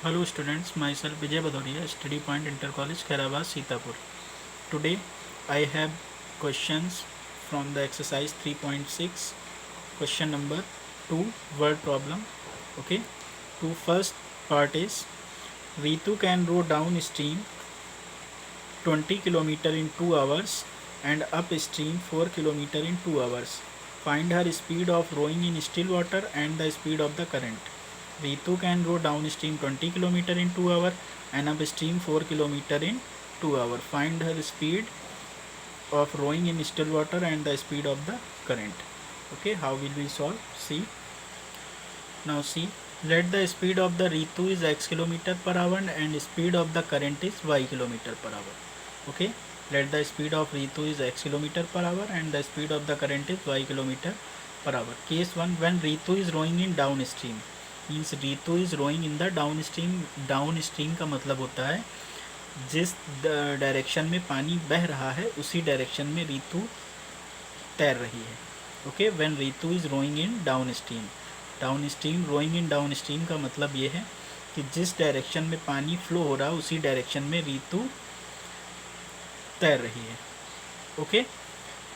Hello students, myself Vijay Badoria, Study Point Inter College, Khairabad, Sitapur. Today I have questions from the exercise 3.6, question number 2, word problem. Okay, to first part is Ritu can row downstream 20 km in 2 hours and upstream 4 km in 2 hours. Find her speed of rowing in still water and the speed of the current. Ritu can row downstream 20 km in 2 hours and upstream 4 km in 2 hours. Find her speed of rowing in still water and the speed of the current. Okay, how will we solve? See. Now see, let the speed of the Ritu is x km per hour and speed of the current is y km per hour. Okay, let the speed of Ritu is x km per hour and the speed of the current is y km per hour. Case 1, when Ritu is rowing in downstream, means Ritu is rowing in the down stream का मतलब होता है जिस direction में पानी बह रहा है उसी डायरेक्शन में रीतु तैर रही है. Okay, when Ritu is rowing in down stream rowing in down stream का मतलब ये है कि जिस डायरेक्शन में पानी फ्लो हो रहा है उसी डायरेक्शन में रीतु तैर रही है. ओके,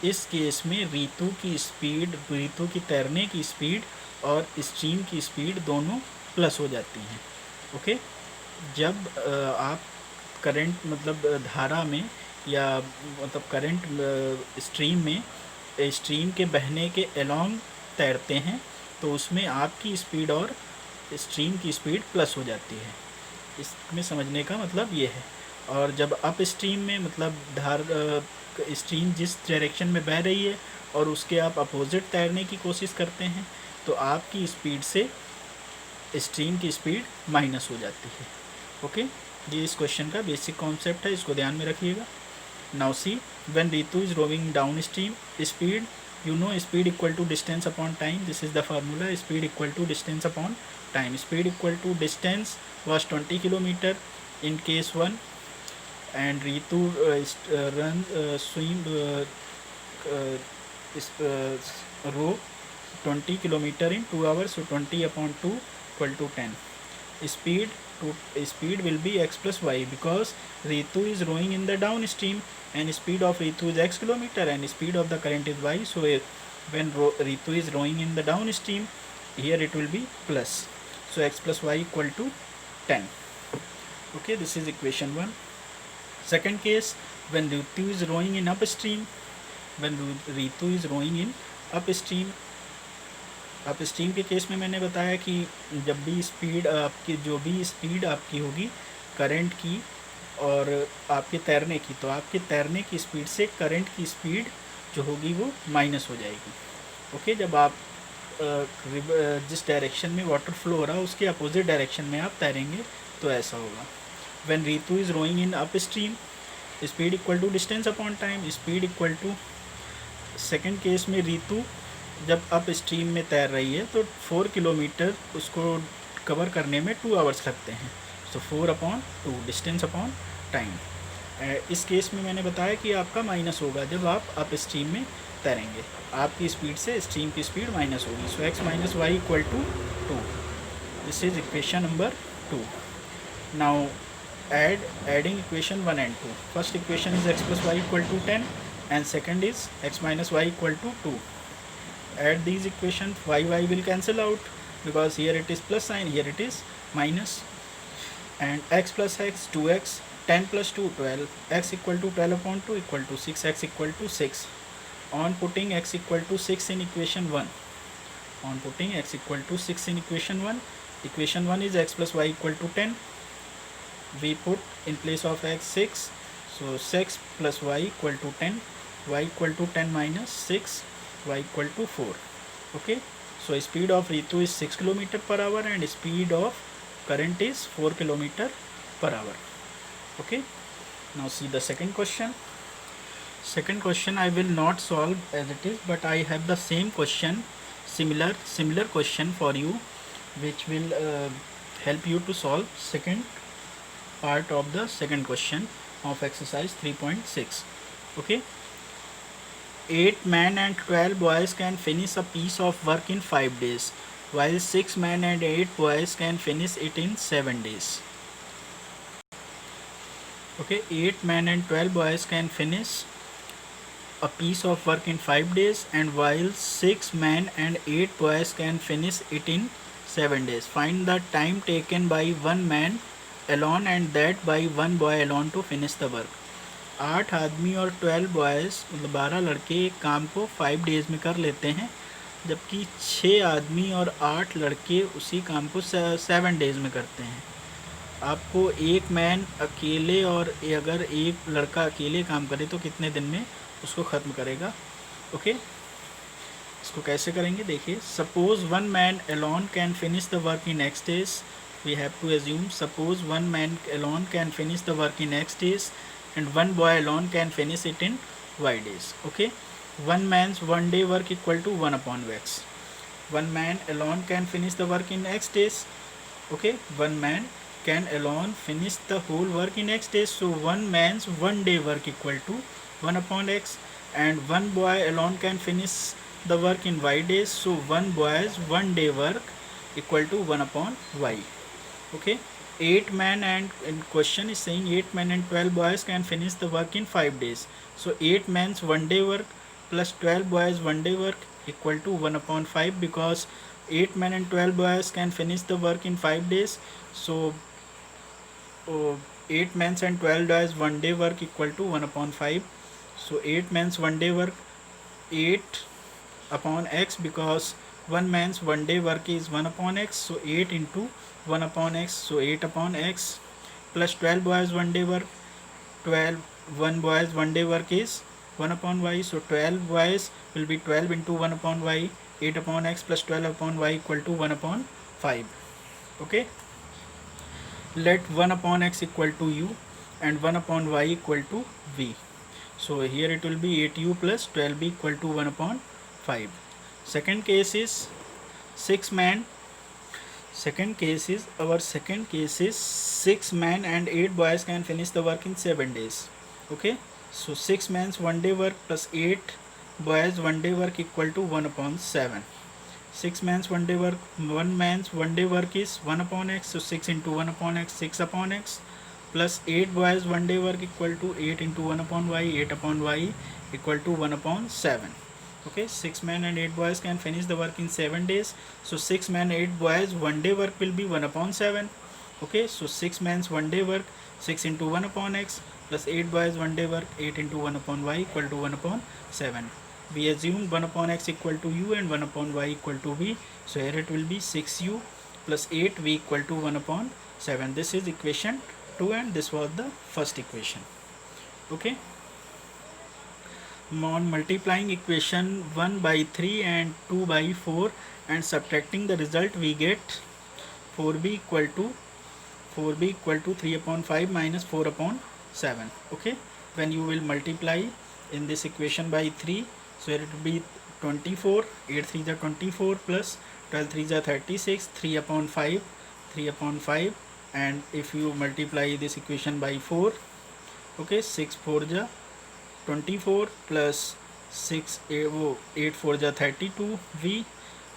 इस केस में रीतु की तैरने की स्पीड और स्ट्रीम की स्पीड दोनों प्लस हो जाती हैं. ओके, जब आप करंट मतलब धारा में या मतलब करंट स्ट्रीम के बहने के अलोंग तैरते हैं तो उसमें आपकी स्पीड और स्ट्रीम की स्पीड प्लस हो जाती है. इसमें समझने का मतलब ये है. और जब अप स्ट्रीम में मतलब स्ट्रीम जिस डायरेक्शन में बह रही है और उसके आप अपोजिट तैरने की कोशिश करते हैं तो आपकी स्पीड से स्ट्रीम की स्पीड माइनस हो जाती है. ओके, ये इस क्वेश्चन का बेसिक कॉन्सेप्ट है, इसको ध्यान में रखिएगा. Now see, when Ritu is rowing down stream, speed you know speed equal to distance upon time. This is the formula, speed equal to distance upon time. Speed equal to distance was 20 km in case 1 and Ritu row 20 km in 2 hours, so 20 upon 2 equal to 10. Speed will be x plus y because Ritu is rowing in the downstream and speed of Ritu is x km and speed of the current is y. So when Ritu is rowing in the downstream, here it will be plus. So x plus y equal to 10. Okay, this is equation 1. Second case, when Ritu is rowing in upstream, upstream के case में मैंने बताया कि जब भी speed आपकी होगी current की और आपके तैरने की, तो आपके तैरने की स्पीड से करंट की स्पीड जो होगी वो माइनस हो जाएगी. ओके, जब आप जिस डायरेक्शन में वाटर फ्लो हो रहा है उसके अपोजिट डायरेक्शन में आप तैरेंगे तो ऐसा होगा. When Ritu is rowing in up stream, speed equal to distance upon time. Speed equal to, second case में रीतु जब अप स्ट्रीम में तैर रही है तो 4 किलोमीटर उसको कवर करने में 2 आवर्स लगते हैं. सो 4 अपॉन 2 डिस्टेंस अपॉन टाइम. इस केस में मैंने बताया कि आपका माइनस होगा जब आप अप स्ट्रीम में तैरेंगे, आपकी स्पीड से स्ट्रीम की स्पीड माइनस होगी. So x minus y equal to 2. This is equation number 2. Now adding equation 1 and 2. First equation is x plus y equal to 10 and second is x minus y equal to 2. Add these equations, y will cancel out because here it is plus sign, here it is minus, and x plus x 2x, 10 plus 2 12, x equal to 12 upon 2 equal to 6, x equal to 6. On putting x equal to 6 in equation 1, equation 1 is x plus y equal to 10. We put in place of x 6, so 6 plus y equal to 10, y equal to 10 minus 6, y equal to 4. Okay, so speed of Ritu is 6 km per hour and speed of current is 4 km per hour. Okay, now see the second question. I will not solve as it is, but I have the same question, similar question for you, which will help you to solve second part of the second question of exercise 3.6. Okay, 8 men and 12 boys can finish a piece of work in 5 days. while 6 men and 8 boys can finish it in 7 days. Okay, 8 men and 12 boys can finish a piece of work in 5 days, and while 6 men and 8 boys can finish it in 7 days. Find the time taken by one man alone and that by one boy alone to finish the work. 8 आदमी और 12 boys मतलब 12 लड़के एक काम को 5 days में कर लेते हैं, जबकि 6 आदमी और 8 लड़के उसी काम को 7 डेज़ में करते हैं. आपको एक मैन अकेले और अगर एक लड़का अकेले काम करे तो कितने दिन में उसको ख़त्म करेगा. ओके, इसको कैसे करेंगे देखिए. Suppose one man alone can finish the work in X days. We have to assume suppose one man alone can finish the work in X days and one boy alone can finish it in Y days. Okay, one man's 1 day work equal to 1 upon X. One man alone can finish the work in X days. Okay, one man can alone finish the whole work in X days, so one man's 1 day work equal to 1 upon X, and one boy alone can finish the work in Y days, so one boy's 1 day work equal to 1 upon Y. Okay, 8 men and in question is saying 8 men and 12 boys can finish the work in 5 days. So 8 men's 1 day work plus 12 boys 1 day work equal to 1 upon 5, because 8 men and 12 boys can finish the work in 5 days. So 8 men's and 12 boys 1 day work equal to 1 upon 5. So 8 men's 1 day work 8 upon X, because one man's 1 day work is 1 upon X, so 8 into 1 upon X, so 8 upon X, plus 12 boys 1 day work, 1 boys 1 day work is 1 upon Y, so 12 boys will be 12 into 1 upon Y, 8 upon X plus 12 upon Y equal to 1 upon 5. Okay, let 1 upon X equal to U and 1 upon Y equal to V. So here it will be 8U plus 12B equal to 1 upon 5. Second case is 6 man. Second case is 6 men and 8 boys can finish the work in 7 days. Okay, so 6 men's 1 day work plus 8 boys 1 day work equal to 1 upon 7. 6 men's 1 day work, 1 man's 1 day work is 1 upon X, so 6 into 1 upon X, 6 upon X, plus 8 boys 1 day work equal to 8 into 1 upon Y, 8 upon Y equal to 1 upon 7. Okay, 6 men and 8 boys can finish the work in 7 days, so 6 men 8 boys 1 day work will be 1 upon 7. Okay, so 6 men's 1 day work 6 into 1 upon X plus 8 boys 1 day work 8 into 1 upon Y equal to 1 upon 7. We assume 1 upon X equal to U and 1 upon Y equal to V, so here it will be 6U plus 8V equal to 1 upon 7. This is equation 2 and this was the first equation. Okay, on multiplying equation 1 by 3 and 2 by 4 and subtracting the result, we get 4b equal to 3 upon 5 minus 4 upon 7. Okay, when you will multiply in this equation by 3, so it will be 24, 8 3 is 24 plus 12 3 is 36, 3 upon 5, and if you multiply this equation by 4, okay, 6 4 is 24 plus 6 8 4 is 32 V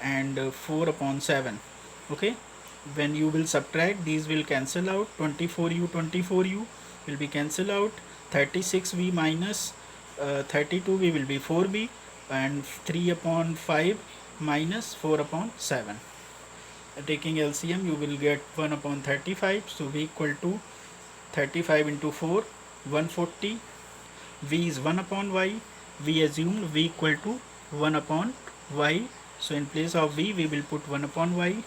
and 4 upon 7. Okay, when you will subtract, these will cancel out. 24U will be cancel out. 36V minus 32V will be 4B, and 3 upon 5 minus 4 upon 7. Taking LCM, you will get 1 upon 35, so V equal to 35 into 4, 140. V is 1 upon Y. We assumed V equal to 1 upon Y, so in place of V we will put 1 upon Y.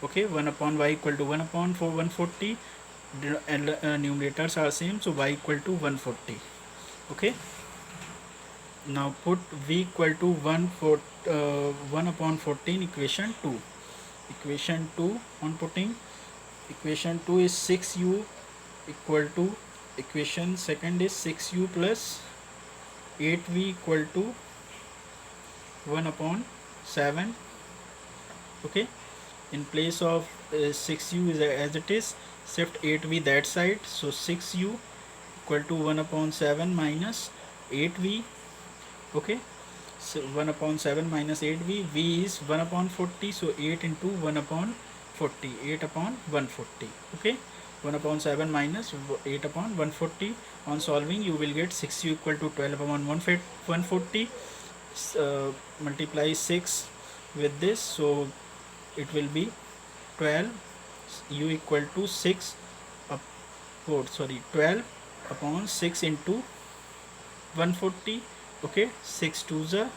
Okay, 1 upon Y equal to 1 upon 140, and numerators are same, so Y equal to 140. Okay, now put V equal to 1 upon 14 equation 2. Equation 2, on putting equation 2 is 6U equal to equation second is 6U plus 8V equal to 1 upon 7. Okay, in place of 6U is as it is, shift 8V that side, so 6U equal to 1 upon 7 minus 8V. Okay, So 1 upon 7 minus 8v, v is 1 upon 40, so 8 into 1 upon 40, 8 upon 140. Okay, 1 upon 7 minus 8 upon 140. On solving, you will get 6u equal to 12 upon 140. Multiply 6 with this, so it will be 12 u equal to 6 up, 12 upon 6 into 140. Okay, 6 2s are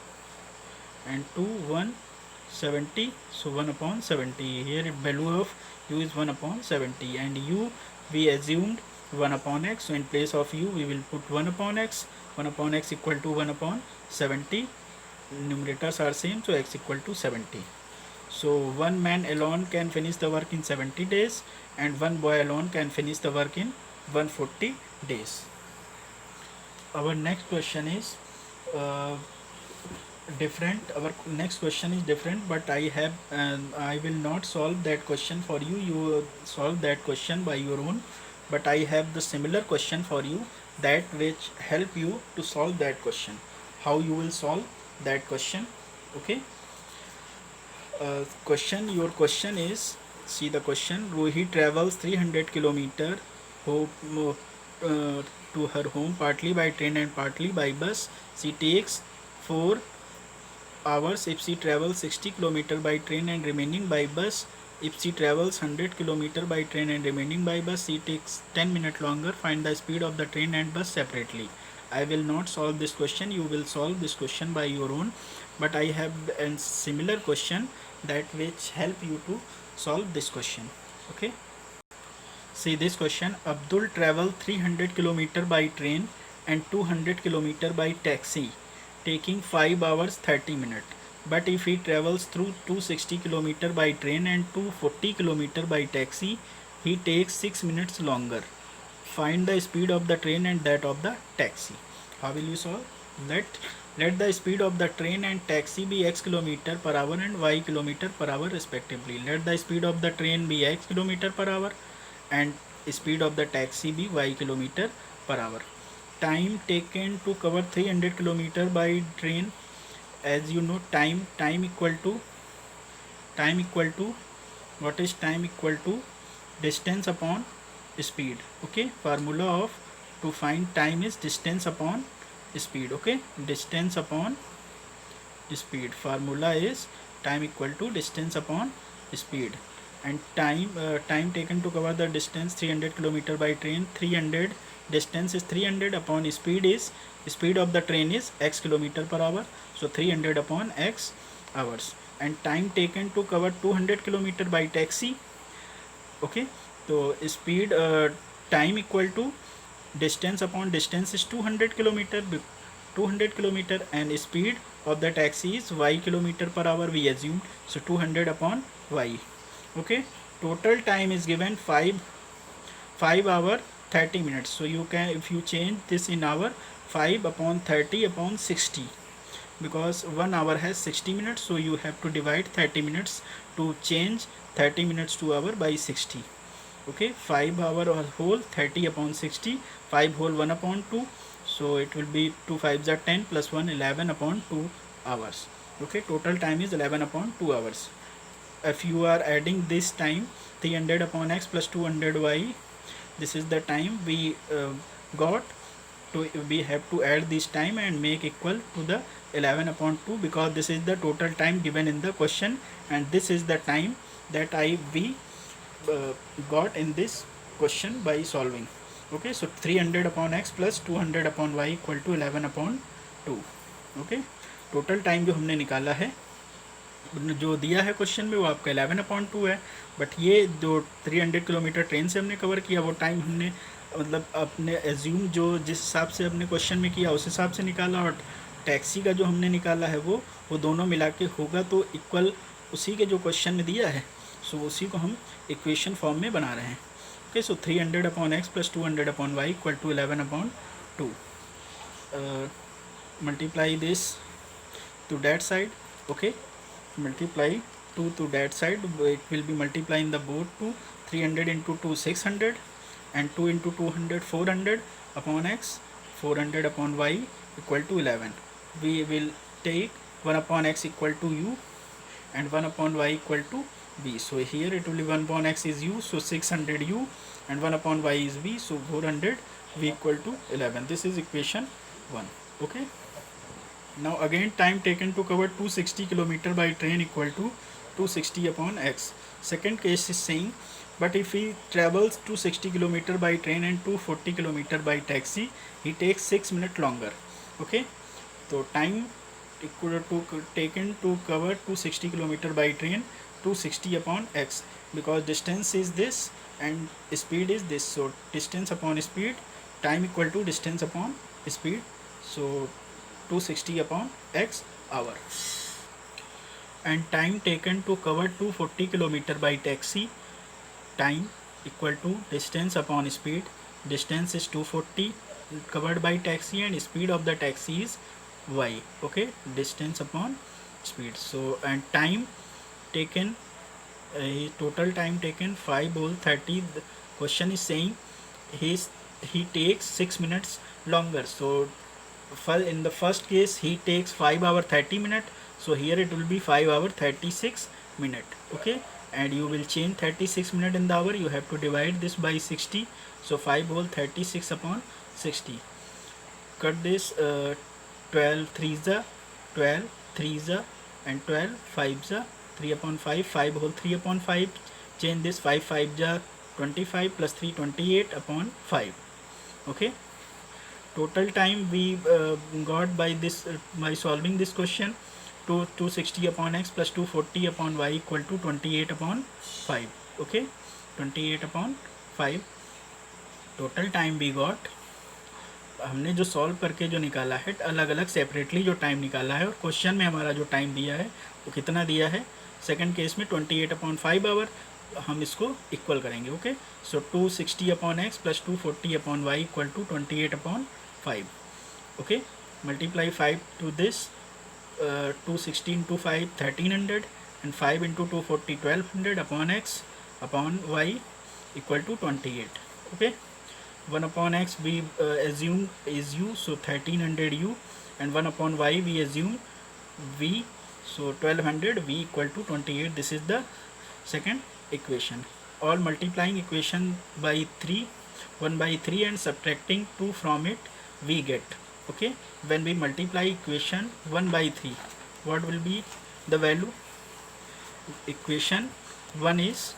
and 2 170, so 1 upon 70. Here value of u is 1 upon 70, and u we assumed 1 upon x, so in place of u we will put 1 upon x. 1 upon x equal to 1 upon 70. Numerators are same, so x equal to 70. So one man alone can finish the work in 70 days, and one boy alone can finish the work in 140 days. Our next question is different. Our next question is different, but I will not solve that question for you. You solve that question by your own, but I have the similar question for you, that which help you to solve that question. How you will solve that question? Okay. Your question is, see the question. Rohi travels 300 kilometer to her home, partly by train and partly by bus. She takes 4 hours if she travels 60 km by train and remaining by bus. If she travels 100 km by train and remaining by bus, she takes 10 minutes longer. Find the speed of the train and bus separately. I will not solve this question. You will solve this question by your own, but I have a similar question that which help you to solve this question. Okay. See this question. Abdul traveled 300 km by train and 200 km by taxi, taking 5 hours 30 minutes. But if he travels through 260 km by train and 240 km by taxi, he takes 6 minutes longer. Find the speed of the train and that of the taxi. How will you solve? Let the speed of the train and taxi be x km per hour and y km per hour respectively. Let the speed of the train be x km per hour and speed of the taxi be y km per hour. Time taken to cover 300 km by train. As you know, time equal to what is time equal to distance upon speed. Okay, formula of to find time is distance upon speed. Okay, distance upon speed. Formula is time equal to distance upon speed, and time taken to cover the distance 300 km by train. 300 distance is 300 upon speed is speed of the train is x km per hour, so 300 upon x hours. And time taken to cover 200 km by taxi. Okay, so speed time equal to distance upon distance is 200 km, and speed of the taxi is y km per hour we assumed, so 200 upon y. Okay, total time is given 5 hour 30 minutes. So you can, if you change this in hour, 5 upon 30 upon 60, because 1 hour has 60 minutes, so you have to divide 30 minutes to change 30 minutes to hour by 60. Okay, 5 hour whole 30 upon 60, 5 whole 1 upon 2, so it will be 2 5s are 10 plus 1 11 upon 2 hours. Okay, total time is 11 upon 2 hours. If you are adding this time 300 upon x plus 200 y, this is the time we got. We have to add this time and make equal to the 11 upon 2, because this is the total time given in the question, and this is the time that we got in this question by solving. Okay, so 300 upon x plus 200 upon y equal to 11 upon 2. Okay, total time जो हमने निकाला है, जो दिया है question में, वो आपका 11 अपॉन 2 है. बट ये जो 300 किलोमीटर ट्रेन से हमने कवर किया, वो टाइम हमने मतलब अपने एज्यूम जो जिस हिसाब से हमने क्वेश्चन में किया उस हिसाब से निकाला, और टैक्सी का जो हमने निकाला है वो दोनों मिला के होगा तो इक्वल उसी के जो क्वेश्चन में दिया है, सो उसी को हम इक्वेशन फॉर्म में बना रहे हैं. Okay, so 300 upon x plus 200 upon y equal to 11 upon 2. Multiply this to that side. Okay, multiply 2 to that side, it will be multiplying the both 2. 300 into 2 600, and 2 into 200 400 upon x, 400 upon y equal to 11. We will take 1 upon x equal to u and 1 upon y equal to v. So here it will be 1 upon x is u, so 600 u, and 1 upon y is v, so 400 v equal to 11. This is equation 1. Okay. Now again, time taken to cover 260 km by train equal to 260 upon x. Second case is saying, but if he travels 260 km by train and 240 km by taxi, he takes 6 minutes longer. Okay, so time equal to taken to cover 260 km by train, 260 upon x, because distance is this and speed is this, so distance upon speed, time equal to distance upon speed, so 260 upon x hour. And time taken to cover 240 km by taxi, time equal to distance upon speed, distance is 240 covered by taxi and speed of the taxi is y. Okay, distance upon speed. So and time taken, total time taken 5 whole 30. The question is saying he takes 6 minutes longer. So in the first case he takes 5 hour 30 minute, so here it will be 5 hour 36 minute. Okay, and you will change 36 minute in the hour, you have to divide this by 60, so 5 whole 36 upon 60. Cut this, 12 3 za 12, 3 za and 12, 5 za 3 upon 5, 5 whole 3 upon 5, change this, 5 5 ja 25 plus 3 28 upon 5. Okay, total time we got by this by solving this question, 260 upon x plus 240 upon y equal to 28 upon 5. Okay, 28 upon 5 total time we got. हमने जो solve करके जो निकाला है अलग अलग separately जो time निकाला है, और क्वेश्चन में हमारा जो टाइम दिया है वो कितना दिया है, सेकंड केस में 28 अपॉन 5 आवर, हम इसको इक्वल करेंगे. Okay, so 260 upon x plus 240 upon y equal to 28 upon 5. Okay, multiply 5 to this, 260 into 5 1300 and 5 into 240 1200 upon x upon y equal to 28. Okay, 1 upon x we assume is u, so 1300 u, and 1 upon y we assume v, so 1200 v equal to 28. This is the second equation. All multiplying equation by 3, 1 by 3 and subtracting 2 from it we get. Okay, when we multiply equation 1 by 3, what will be the value? Equation 1 is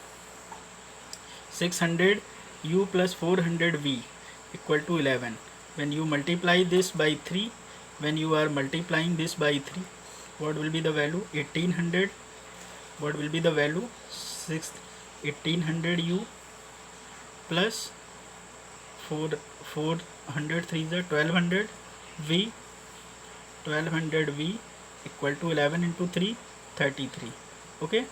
600 u plus 400 v equal to 11. When you multiply this by 3, when you are multiplying this by 3, what will be the value? 1800. What will be the value? 1800 u plus 400 3 is 1200 v, 1200 v equal to 11 into 3 33. Okay,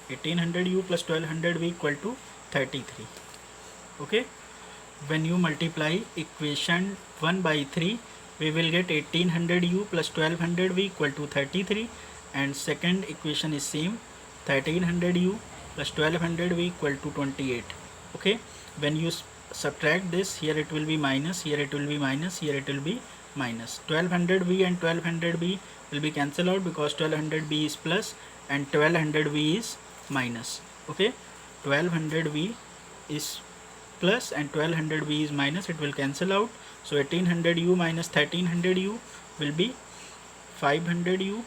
1800 u plus 1200 v equal to 33. Okay, when you multiply equation 1 by 3, we will get 1800 u plus 1200 v equal to 33, and second equation is same, 1300 u plus 1200 v equal to 28. Okay, when you subtract this, here it will be minus, here it will be minus, here it will be minus. 1200 v and 1200 v will be cancelled out because 1200 v is plus and 1200 v is minus. Okay, 1200 v is plus and 1200 v is minus, it will cancel out. So 1800 u minus 1300 u will be 500 u,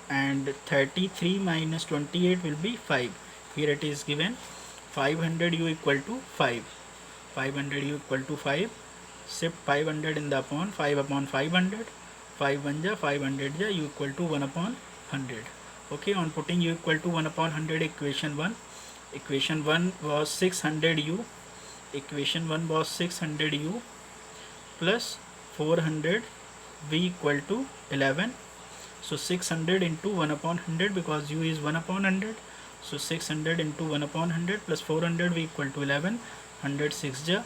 and 33 minus 28 will be 5. Here it is given 500 u equal to 5, 500 u equal to 5. Shift 500 in the upon 5 upon 500, 5 1 ja 500 ja, u equal to 1 upon 100. Okay, on putting u equal to 1 upon 100, equation 1, equation 1 was 600 u, equation 1 was 600 u plus 400 v equal to 11. So 600 into 1 upon 100, because u is 1 upon 100, so 600 into 1 upon 100 plus 400 v equal to 11, 100 6 ja.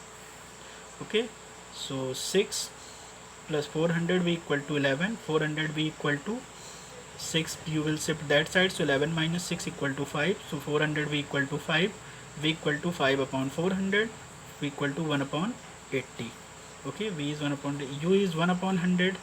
Okay, so 6 plus 400 v equal to 11, 400 v equal to 6, you will shift that side, so 11 minus 6 equal to 5, so 400 v equal to 5, v equal to 5 upon 400, v equal to 1 upon 80. Okay, v is 1 upon, u is 1 upon 100,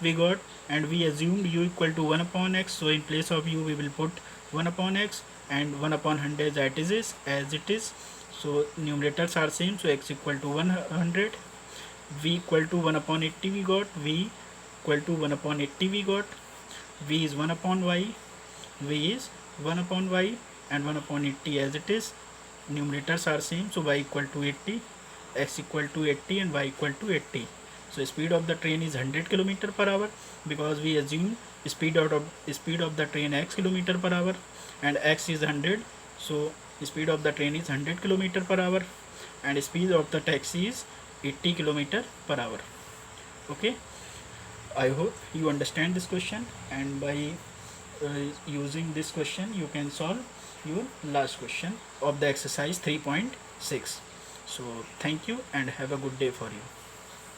we got, and we assumed u equal to 1 upon x, so in place of u we will put 1 upon x, and 1 upon 100 that is as it is. So numerators are same, so x equal to 100, v equal to 1 upon 80 we got, v equal to 1 upon 80 we got, v is 1 upon y, v is 1 upon y, and 1 upon 80 as it is. Numerators are same, so y equal to 80, x equal to 80, and y equal to 80. So speed of the train is 100 km per hour, because we assume speed of the train x km per hour, and x is 100, so speed of the train is 100 km per hour, and speed of the taxi is 80 km per hour. Okay, I hope you understand this question, and by using this question you can solve your last question of the exercise 3.6. So thank you and have a good day for you.